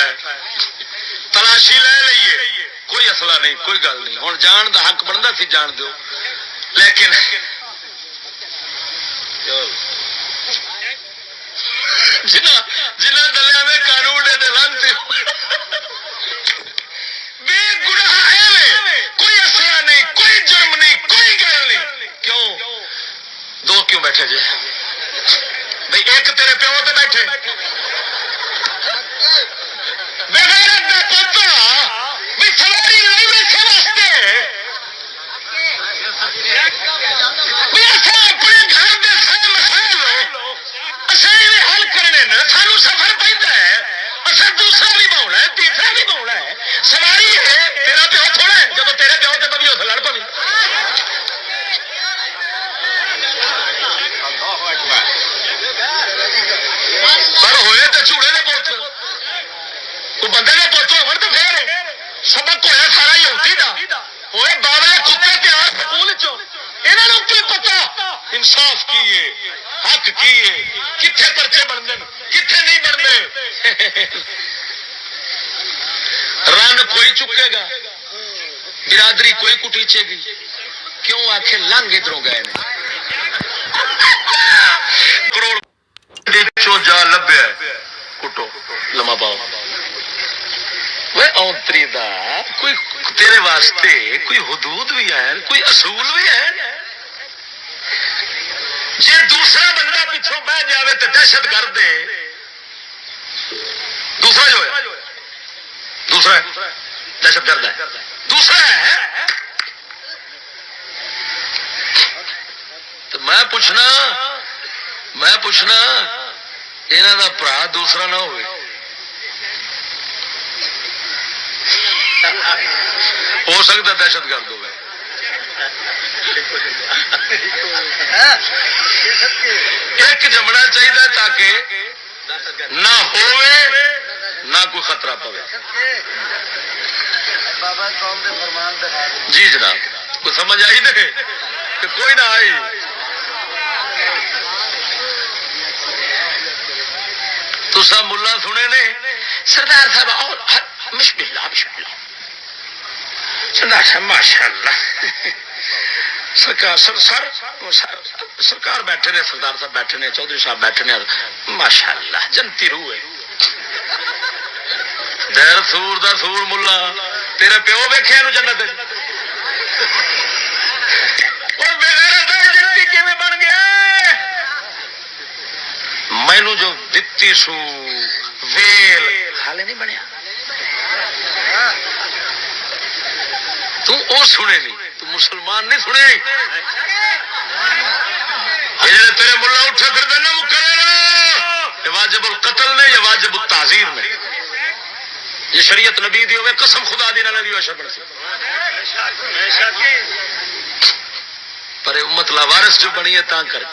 है, तलाशी ले लीए, कोई असला नहीं, कोई गल नहीं। हुण जान दा हक बनदा सी, जान दो, लेकिन जिन्ना जिन्ना दलिया में कानून दे लानते बेगुनाह है, कोई असला नहीं, कोई जुर्म नहीं, कोई गल नहीं। क्यों दो क्यों बैठे जे भाई? एक तेरे प्यो ते बैठे बेगैरत दा पुत्र भी सवारी नहीं बैठे वास्ते भी असा अपने घर दे सारे मसाइल असा हल करने न, सानू सफर पैदा है, असा दूसरा भी भावना है, तीसरा भी भावना है। सवारी है तेरा प्यो थोड़ा है, जब तेरे प्यो ते पवी उस लड़ पवी। पर होए तो झूड़े दे पुत्र, तू बंदे दे पुत्र होवन तो फिर सबक होया सारा यहूदी दा। होए बावले कुत्ते तैयार स्कूल चो, इन्हां नूं की पता इंसाफ की है, हक की है, किथे परचे बनदे किथे नहीं बनदे। रन कोई चुकेगा, बिरादरी कोई कुटीचेगी। क्यों आखे लंघ इधरों गए ने, करोड़ जा लभ्या कुटो लमा पाओ। वे औंतरी दा कोई तेरे वास्ते कोई हुदूद भी है, कोई असूल भी है। जे दूसरा बंदा पिछों बह जावे तो दहशत गर्द है, दूसरा जो है दूसरा दहशत गर्द है, दूसरा है। तो मैं पूछना इन्हां दा भरा दूसरा ना होवे, हो सकता दहशत गर्द होवे। एक जमना चाहिए ताकि ना होवे ना कोई खतरा पवे। जी जनाब, कोई समझ आई नहीं कि कोई ना आई। तुसा मुल्ला सुने ने सरदार साहब बिस्मिल्लाह बिस्मिल्लाह सरदार साहब माशाअल्लाह सरकार सरकार बैठे ने, सरदार साहब बैठे ने, चौधरी साहब बैठे ने, माशाअल्लाह जनती रूह है। देर सूर दा सूर मुल्ला तेरे प्यो वेखे जन्नत जनती किवें बन गया? मैनू जो दिती सू वेल हाले नहीं बनया। तू ओ सुने नहीं, तू मुसलमान नहीं सुने। तेरे मुल्ला उठे फिर ना मुकर्रर, ये वाजिबुल कत्ल ने, ये वाजिबुल ताज़ीर में। ये शरीयत नबी दी होवे, कसम खुदा दी ना दी होवे पर उम्मत लावारिस जो बनी है ता कर